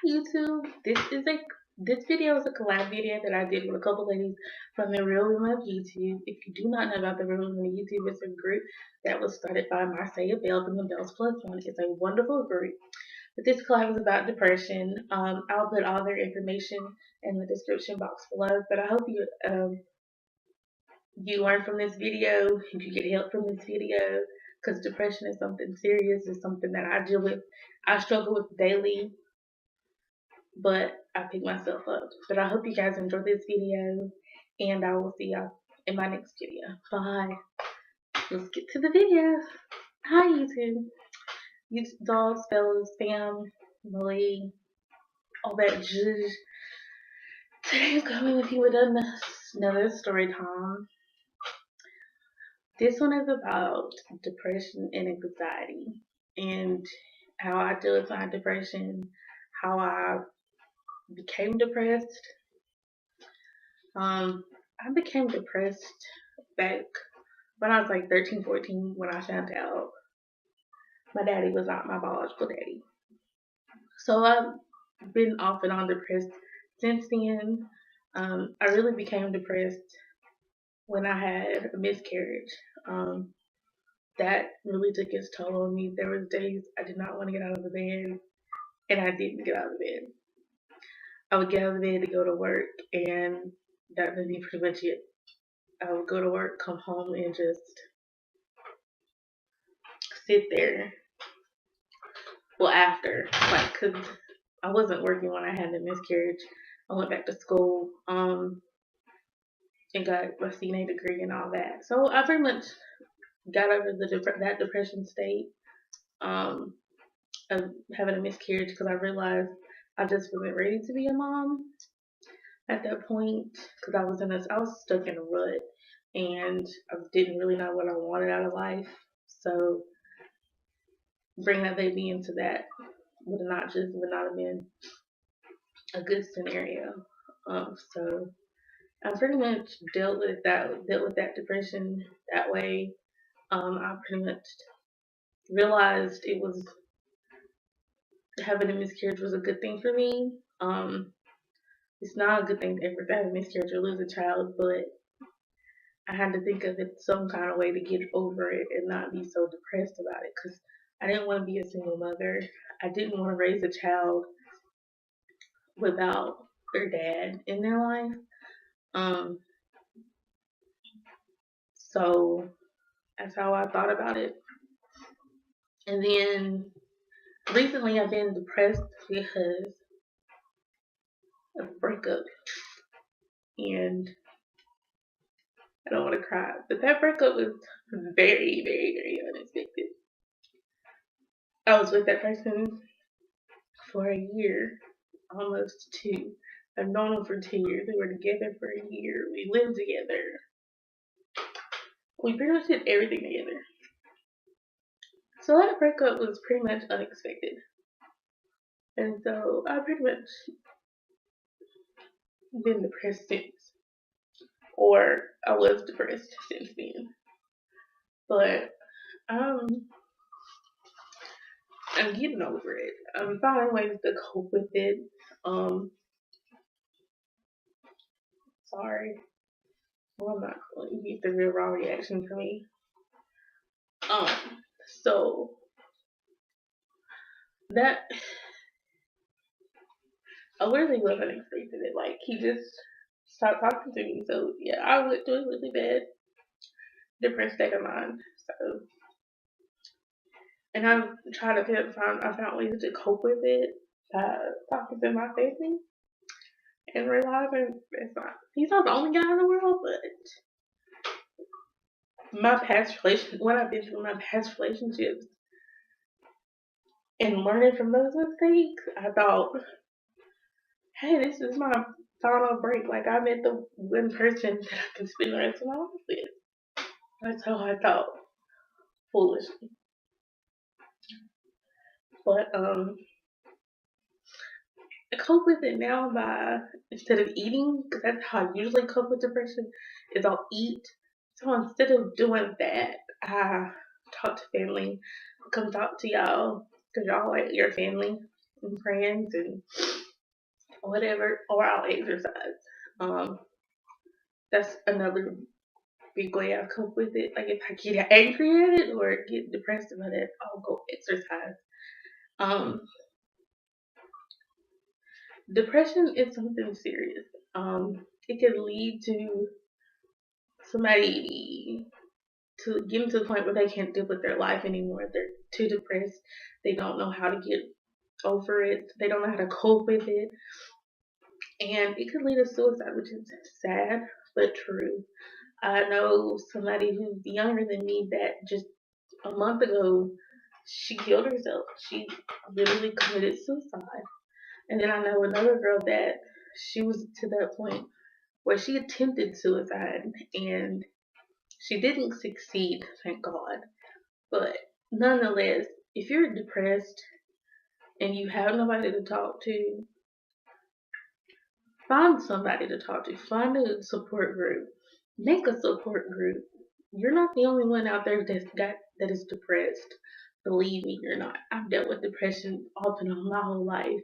YouTube. This video is a collab video that I did with a couple ladies from the Real Women of YouTube. If you do not know about the Real Women of YouTube, it's a group that was started by Marcia Bell from the Bells Plus One. It's a wonderful group. But this collab is about depression. I'll put all their information in the description box below. But I hope you learn from this video, you get help from this video, because depression is something serious. It's something that I deal with. I struggle with daily, but I pick myself up. But I hope you guys enjoy this video, and I will see y'all in my next video. Bye. Let's get to the video. Hi, YouTube. YouTube dogs, fellas, family, all that zhuzh. Today I'm coming with you with another story time. This one is about depression and anxiety, and how I deal with my depression, how I became depressed. I became depressed back when I was like 13, 14, when I found out my daddy was not my biological daddy. So I've been off and on depressed since then. I really became depressed when I had a miscarriage. That really took its toll on me. There was days I did not want to get out of the bed, and I didn't get out of the bed. I would get out of the bed to go to work, and that would be pretty much it. I would go to work, come home, and just sit there. Well, after, cause I wasn't working when I had the miscarriage. I went back to school, and got my CNA degree and all that. So I pretty much got over that depression state, of having a miscarriage, because I realized I just wasn't ready to be a mom at that point, because I was stuck in a rut, and I didn't really know what I wanted out of life. So bringing that baby into that would not have been a good scenario. So I pretty much dealt with that depression that way. I pretty much realized having a miscarriage was a good thing for me. It's not a good thing ever to have a miscarriage or lose a child, but I had to think of it some kind of way to get over it and not be so depressed about it, because I didn't want to be a single mother. I didn't want to raise a child without their dad in their life. So that's how I thought about it. And then recently I've been depressed because of a breakup. And I don't want to cry, but that breakup was very, very, very unexpected. I was with that person for a year, almost 2. I've known them for 2 years. We were together for a year. We lived together. We pretty much did everything together. So that breakup was pretty much unexpected. And so I pretty much been depressed since. Or I was depressed since then. But I'm getting over it. I'm finding ways to cope with it. Sorry. Well, I'm not going to get the real raw reaction for me. So that I literally wasn't expecting it. Like, he just stopped talking to me. So yeah, I went through a really bad depressed state of mind. So, and I found ways to cope with it by talking to my family and realizing he's not the only guy in the world, but what I've been through in my past relationships and learning from those mistakes, I thought, hey, this is my final break. Like, I met the one person that I can spend the rest of my life with. That's how I thought, foolishly. But I cope with it now by, instead of eating, because that's how I usually cope with depression, is I'll eat. So instead of doing that, I talk to family, come talk to y'all, because y'all like your family and friends, and whatever, or I'll exercise. Um, that's another big way I cope with it. Like if I get angry at it or get depressed about it, I'll go exercise. Um, Depression is something serious. It can lead to somebody to getting to the point where they can't deal with their life anymore. They're too depressed. They don't know how to get over it. They don't know how to cope with it. And it could lead to suicide, which is sad but true. I know somebody who's younger than me that just a month ago she killed herself. She literally committed suicide. And then I know another girl that she was to that point where she attempted suicide and she didn't succeed, thank God. But nonetheless, if you're depressed and you have nobody to talk to, find somebody to talk to. Find a support group. Make a support group. You're not the only one out there that is depressed. Believe me, you're not. I've dealt with depression off and on my whole life.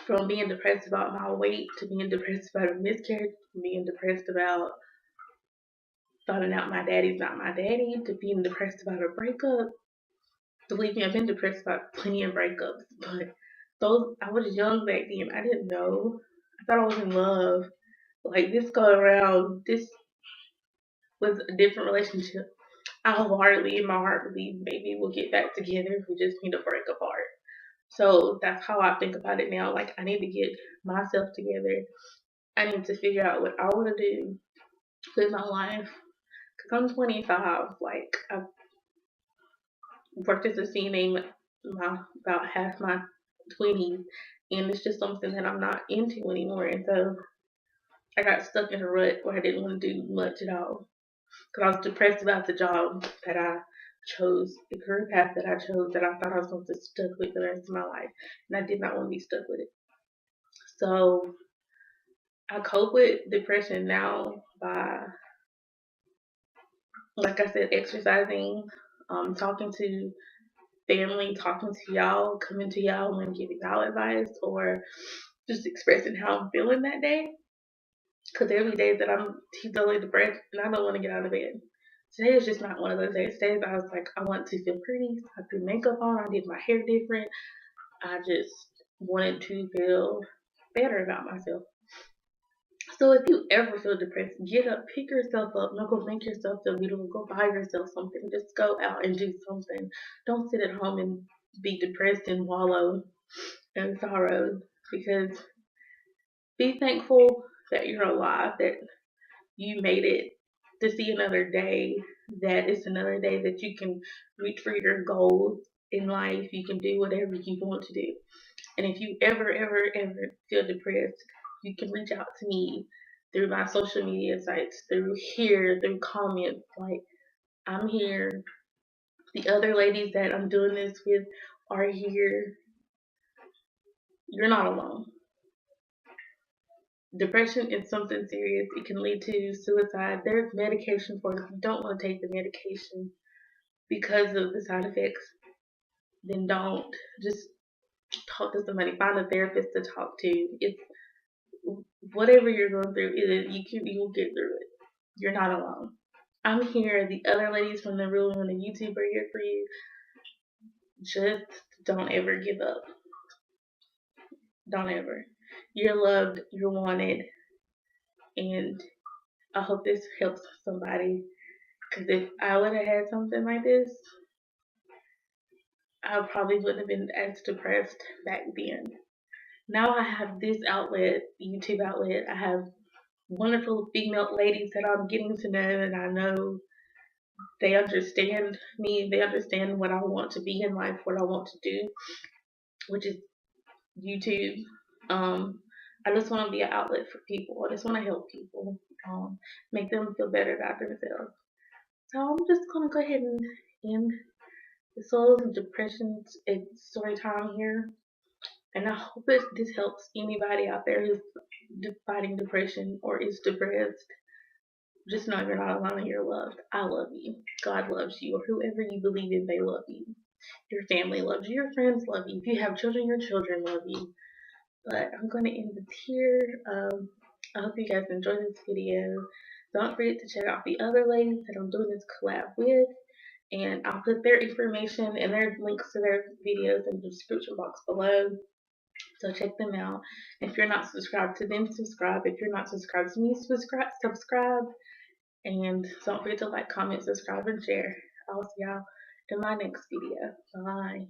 From being depressed about my weight to being depressed about a miscarriage, to being depressed about finding out my daddy's not my daddy, to being depressed about a breakup. Believe me, I've been depressed about plenty of breakups, but those I was young back then. I didn't know. I thought I was in love. Like this go around, this was a different relationship. I wholeheartedly in my heart believe maybe we'll get back together. We just need to break apart. So that's how I think about it now. Like I need to get myself together. I need to figure out what I want to do with my life. Cause I'm 25. Like I've worked as a CNA my about half my 20s, and it's just something that I'm not into anymore. And so I got stuck in a rut where I didn't want to do much at all. Because I was depressed about the job that I chose, the career path that I chose, that I thought I was going to be stuck with the rest of my life, and I did not want to be stuck with it. So I cope with depression now by, like I said, exercising, talking to family, talking to y'all, coming to y'all and giving y'all advice, or just expressing how I'm feeling that day. Because there be days that I'm totally depressed and I don't want to get out of bed. Today is just not one of those days. Today I was like, I want to feel pretty. I put makeup on. I did my hair different. I just wanted to feel better about myself. So if you ever feel depressed, get up, pick yourself up. Don't go make yourself feel beautiful. Go buy yourself something. Just go out and do something. Don't sit at home and be depressed and wallow in sorrow. Because be thankful that you're alive, that you made it to see another day, that it's another day that you can reach for your goals in life. You can do whatever you want to do. And if you ever feel depressed, you can reach out to me through my social media sites, through here, through comments. Like, I'm here. The other ladies that I'm doing this with are here. You're not alone. Depression is something serious. It can lead to suicide. There's medication for it. If you don't want to take the medication because of the side effects, then don't. Just talk to somebody. Find a therapist to talk to. It's whatever you're going through. You'll get through it. You're not alone. I'm here. The other ladies from the Real Women YouTube are here for you. Just don't ever give up. Don't ever. You're loved. You're wanted. And I hope this helps somebody. Because if I would have had something like this, I probably wouldn't have been as depressed back then. Now I have this outlet, YouTube outlet. I have wonderful female ladies that I'm getting to know, and I know they understand me. They understand what I want to be in life, what I want to do, which is YouTube. I just want to be an outlet for people. I just want to help people, make them feel better about themselves. So I'm just gonna go ahead and end the Souls of Depression story time here. And I hope that this helps anybody out there who's fighting depression or is depressed. Just know you're not alone and you're loved. I love you. God loves you, or whoever you believe in, they love you. Your family loves you. Your friends love you. If you have children, your children love you. But I'm going to end this here. I hope you guys enjoyed this video. Don't forget to check out the other ladies that I'm doing this collab with. And I'll put their information and their links to their videos in the description box below. So check them out. If you're not subscribed to them, subscribe. If you're not subscribed to me, subscribe. And don't forget to like, comment, subscribe, and share. I'll see y'all in my next video. Bye.